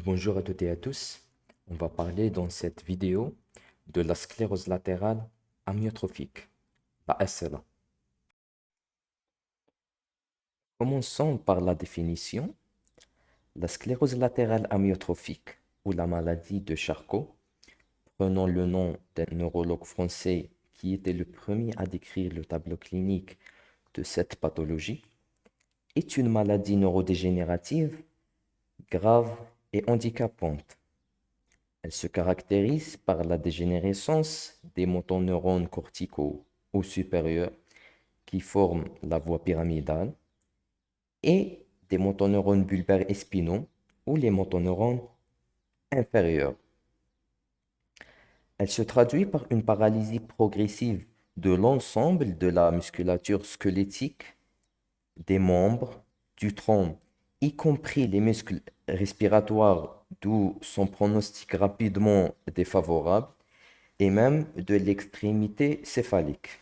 Bonjour à toutes et à tous. On va parler dans cette vidéo de la sclérose latérale amyotrophique, la SLA. Commençons par la définition. La sclérose latérale amyotrophique ou la maladie de Charcot, prenant le nom d'un neurologue français qui était le premier à décrire le tableau clinique de cette pathologie, est une maladie neurodégénérative grave et handicapante. Elle se caractérise par la dégénérescence des motoneurones corticaux ou supérieurs qui forment la voie pyramidale et des motoneurones bulbaires et spinaux ou les motoneurones inférieurs. Elle se traduit par une paralysie progressive de l'ensemble de la musculature squelettique, des membres, du tronc, y compris les muscles respiratoires, d'où son pronostic rapidement défavorable, et même de l'extrémité céphalique.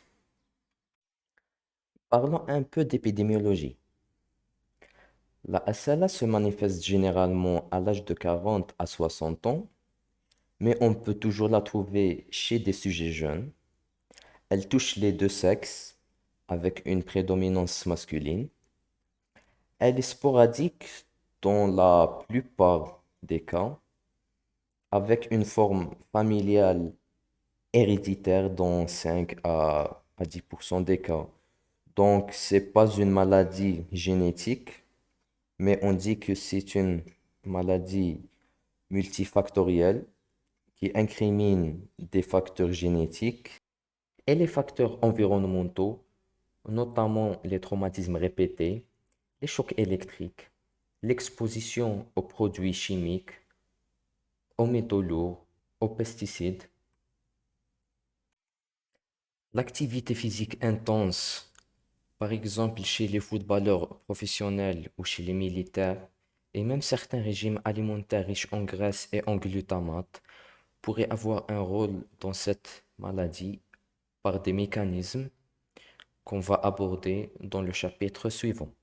Parlons un peu d'épidémiologie. La SLA se manifeste généralement à l'âge de 40 à 60 ans, mais on peut toujours la trouver chez des sujets jeunes. Elle touche les deux sexes avec une prédominance masculine. Elle est sporadique dans la plupart des cas, avec une forme familiale héréditaire dans 5 à 10% des cas. Donc, c'est pas une maladie génétique, mais on dit que c'est une maladie multifactorielle qui incrimine des facteurs génétiques et les facteurs environnementaux, notamment les traumatismes répétés, les chocs électriques, l'exposition aux produits chimiques, aux métaux lourds, aux pesticides. L'activité physique intense, par exemple chez les footballeurs professionnels ou chez les militaires, et même certains régimes alimentaires riches en graisse et en glutamate pourraient avoir un rôle dans cette maladie par des mécanismes qu'on va aborder dans le chapitre suivant.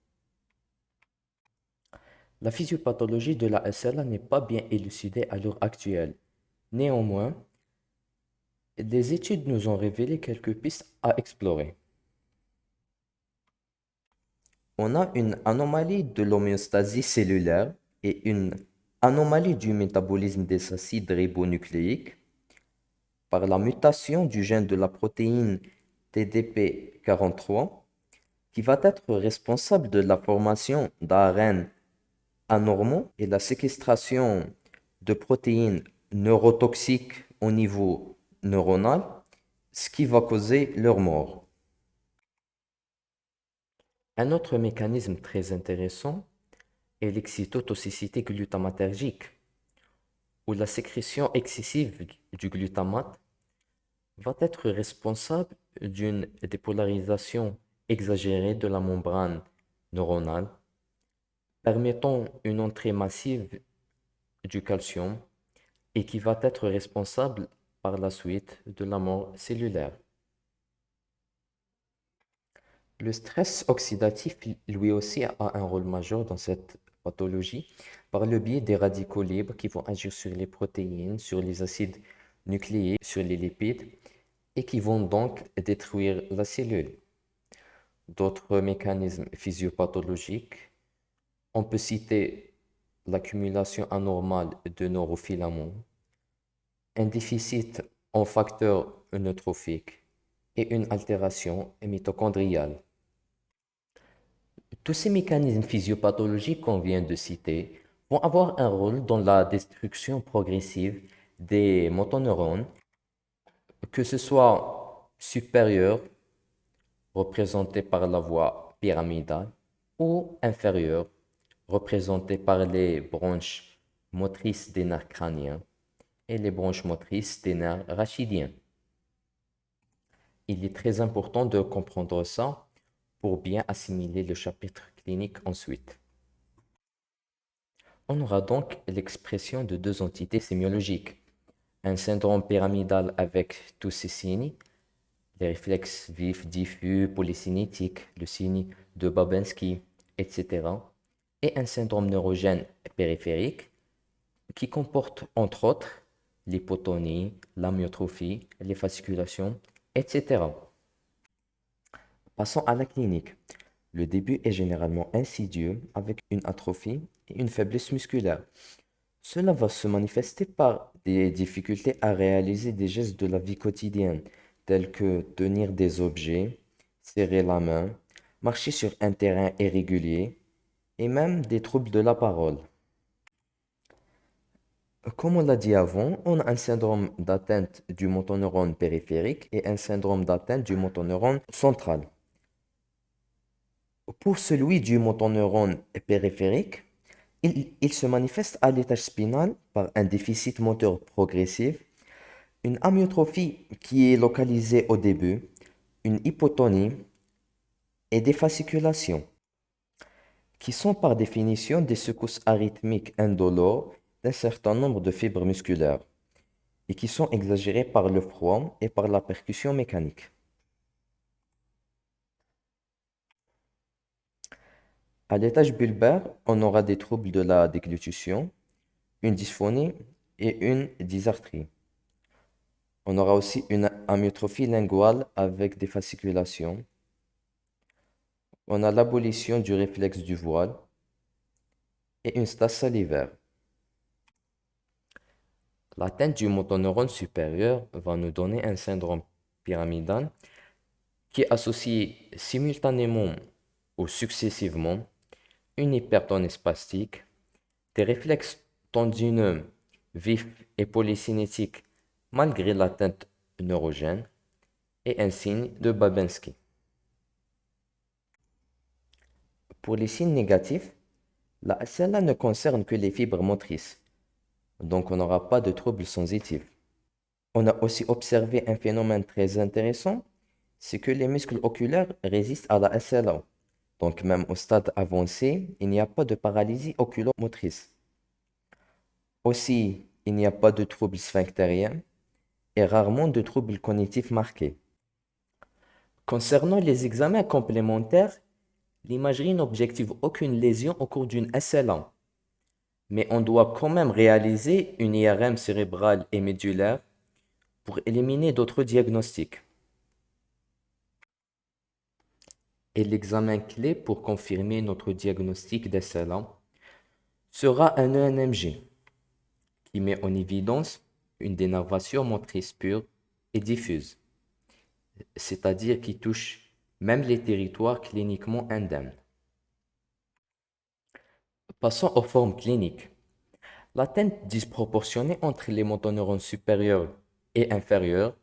La physiopathologie de la SLA n'est pas bien élucidée à l'heure actuelle. Néanmoins, des études nous ont révélé quelques pistes à explorer. On a une anomalie de l'homéostasie cellulaire et une anomalie du métabolisme des acides ribonucléiques par la mutation du gène de la protéine TDP43 qui va être responsable de la formation d'ARN anormaux et la séquestration de protéines neurotoxiques au niveau neuronal, ce qui va causer leur mort. Un autre mécanisme très intéressant est l'excytotoxicité glutamatergique, où la sécrétion excessive du glutamate va être responsable d'une dépolarisation exagérée de la membrane neuronale, permettant une entrée massive du calcium et qui va être responsable par la suite de la mort cellulaire. Le stress oxydatif, lui aussi, a un rôle majeur dans cette pathologie par le biais des radicaux libres qui vont agir sur les protéines, sur les acides nucléiques, sur les lipides et qui vont donc détruire la cellule. D'autres mécanismes physiopathologiques, on peut citer l'accumulation anormale de neurofilaments, un déficit en facteurs neurotrophiques et une altération mitochondriale. Tous ces mécanismes physiopathologiques qu'on vient de citer vont avoir un rôle dans la destruction progressive des motoneurones, que ce soit supérieur, représenté par la voie pyramidale, ou inférieur, représenté par les branches motrices des nerfs crâniens et les branches motrices des nerfs rachidiens. Il est très important de comprendre ça pour bien assimiler le chapitre clinique ensuite. On aura donc l'expression de deux entités sémiologiques. Un syndrome pyramidal avec tous ses signes, les réflexes vifs, diffus, polycinétiques, le signe de Babinski, etc. Et un syndrome neurogène périphérique qui comportent entre autres l'hypotonie, l'amyotrophie, les fasciculations, etc. Passons à la clinique. Le début est généralement insidieux avec une atrophie et une faiblesse musculaire. Cela va se manifester par des difficultés à réaliser des gestes de la vie quotidienne, tels que tenir des objets, serrer la main, marcher sur un terrain irrégulier et même des troubles de la parole. Comme on l'a dit avant, on a un syndrome d'atteinte du motoneurone périphérique et un syndrome d'atteinte du motoneurone central. Pour celui du motoneurone périphérique, il se manifeste à l'étage spinal par un déficit moteur progressif, une amyotrophie qui est localisée au début, une hypotonie et des fasciculations, qui sont par définition des secousses arythmiques indolores d'un certain nombre de fibres musculaires et qui sont exagérées par le froid et par la percussion mécanique. À l'étage bulbaire, on aura des troubles de la déglutition, une dysphonie et une dysarthrie. On aura aussi une amyotrophie linguale avec des fasciculations. On a l'abolition du réflexe du voile et une stase salivaire. L'atteinte du motoneurone supérieur va nous donner un syndrome pyramidal qui est associé simultanément ou successivement une hypertonie spastique, des réflexes tendineux vifs et polycinétiques malgré l'atteinte neurogène et un signe de Babinski. Pour les signes négatifs, la SLA ne concerne que les fibres motrices, donc on n'aura pas de troubles sensitifs. On a aussi observé un phénomène très intéressant, c'est que les muscles oculaires résistent à la SLA. Donc même au stade avancé, il n'y a pas de paralysie oculomotrice. Aussi, il n'y a pas de troubles sphinctériens et rarement de troubles cognitifs marqués. Concernant les examens complémentaires, l'imagerie n'objective aucune lésion au cours d'une SLA, mais on doit quand même réaliser une IRM cérébrale et médulaire pour éliminer d'autres diagnostics. Et l'examen clé pour confirmer notre diagnostic d'SLA sera un ENMG qui met en évidence une dénervation motrice pure et diffuse, c'est-à-dire qui touche même les territoires cliniquement indemnes. Passons aux formes cliniques. L'atteinte disproportionnée entre les motoneurones supérieurs et inférieurs,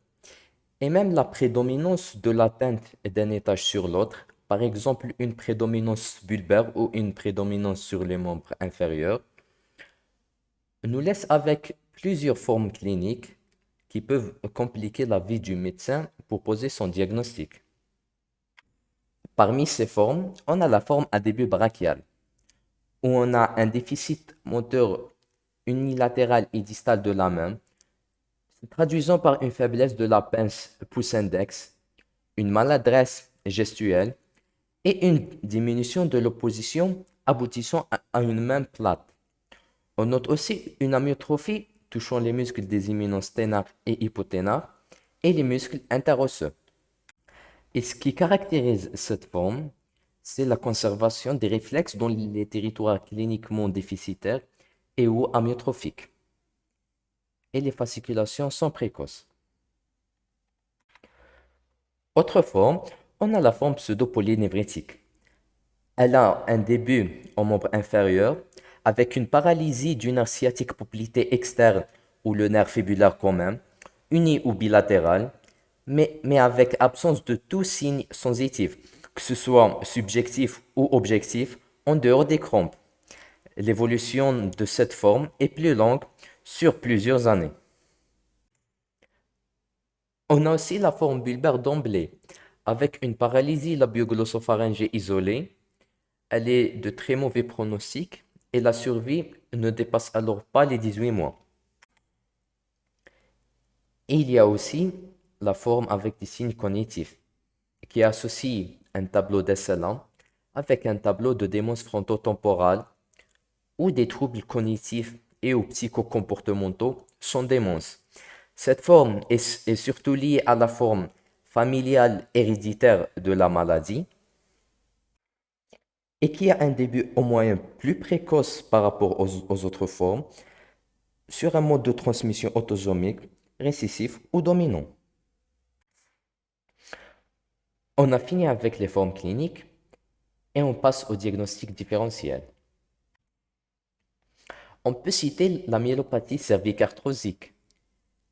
et même la prédominance de l'atteinte d'un étage sur l'autre, par exemple une prédominance bulbaire ou une prédominance sur les membres inférieurs, nous laisse avec plusieurs formes cliniques qui peuvent compliquer la vie du médecin pour poser son diagnostic. Parmi ces formes, on a la forme à début brachial, où on a un déficit moteur unilatéral et distal de la main, se traduisant par une faiblesse de la pince pouce-index, une maladresse gestuelle et une diminution de l'opposition aboutissant à une main plate. On note aussi une amyotrophie touchant les muscles des éminences ténarques et hypoténarques et les muscles interosseux. Et ce qui caractérise cette forme, c'est la conservation des réflexes dans les territoires cliniquement déficitaires et ou amyotrophiques. Et les fasciculations sont précoces. Autre forme, on a la forme pseudo-polynévrétique. Elle a un début au membre inférieur avec une paralysie du nerf sciatique poplité externe ou le nerf fibulaire commun, uni ou bilatéral, mais avec absence de tout signe sensitif, que ce soit subjectif ou objectif, en dehors des crampes. L'évolution de cette forme est plus longue sur plusieurs années. On a aussi la forme bulbaire d'emblée, avec une paralysie labioglosopharyngée isolée. Elle est de très mauvais pronostic et la survie ne dépasse alors pas les 18 mois. Et il y a aussi la forme avec des signes cognitifs, qui associe un tableau d'SLA avec un tableau de démence frontotemporale ou des troubles cognitifs et aux psychocomportementaux sont démence. Cette forme est surtout liée à la forme familiale héréditaire de la maladie et qui a un début au moyen plus précoce par rapport aux autres formes sur un mode de transmission autosomique, récessif ou dominant. On a fini avec les formes cliniques et on passe au diagnostic différentiel. On peut citer la myélopathie cervicarthrosique,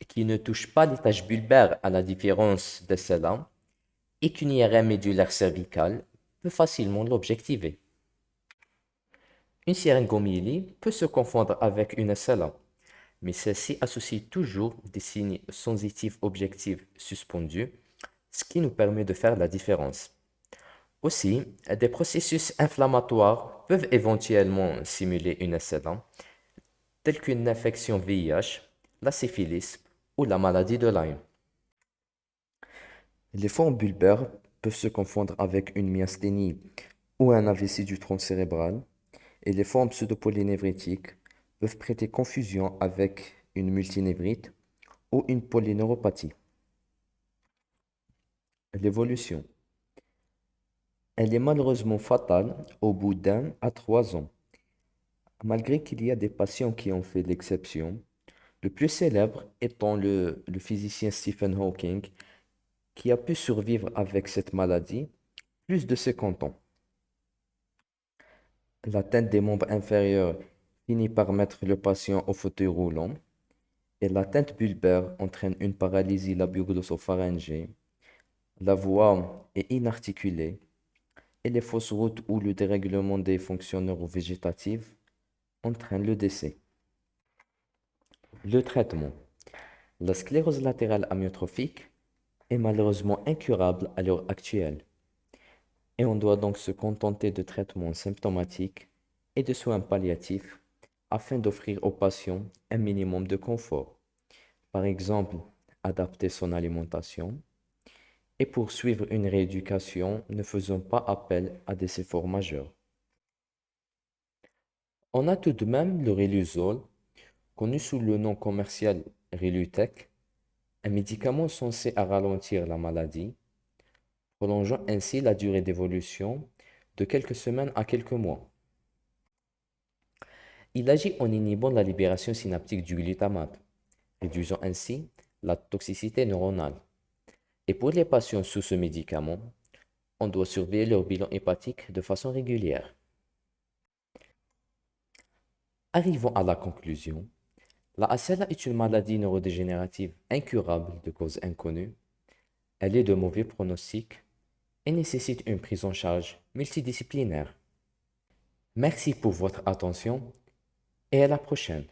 qui ne touche pas les taches bulbaires à la différence de celle-là, et qu'une IRM médulaire cervicale peut facilement l'objectiver. Une syringomyélie peut se confondre avec une SLA, mais celle-ci associe toujours des signes sensitifs objectifs suspendus, ce qui nous permet de faire la différence. Aussi, des processus inflammatoires peuvent éventuellement simuler une SLA, tels qu'une infection VIH, la syphilis ou la maladie de Lyme. Les formes bulbaires peuvent se confondre avec une myasthénie ou un AVC du tronc cérébral, et les formes pseudopolynévrétiques peuvent prêter confusion avec une multinévrite ou une polyneuropathie. L'évolution. Elle est malheureusement fatale au bout d'1 à 3 ans. Malgré qu'il y a des patients qui ont fait l'exception, le plus célèbre étant le physicien Stephen Hawking, qui a pu survivre avec cette maladie plus de 50 ans. L'atteinte des membres inférieurs finit par mettre le patient au fauteuil roulant et l'atteinte bulbaire entraîne une paralysie labio-glossopharyngée. La voix est inarticulée et les fausses routes ou le dérèglement des fonctions neurovégétatives entraînent le décès. Le traitement. La sclérose latérale amyotrophique est malheureusement incurable à l'heure actuelle et on doit donc se contenter de traitements symptomatiques et de soins palliatifs afin d'offrir aux patients un minimum de confort. Par exemple, adapter son alimentation et poursuivre une rééducation ne faisant pas appel à des efforts majeurs. On a tout de même le Riluzole, connu sous le nom commercial Rilutec, un médicament censé ralentir la maladie, prolongeant ainsi la durée d'évolution de quelques semaines à quelques mois. Il agit en inhibant la libération synaptique du glutamate, réduisant ainsi la toxicité neuronale. Et pour les patients sous ce médicament, on doit surveiller leur bilan hépatique de façon régulière. Arrivons à la conclusion. La ACLA est une maladie neurodégénérative incurable de cause inconnue. Elle est de mauvais pronostic et nécessite une prise en charge multidisciplinaire. Merci pour votre attention et à la prochaine.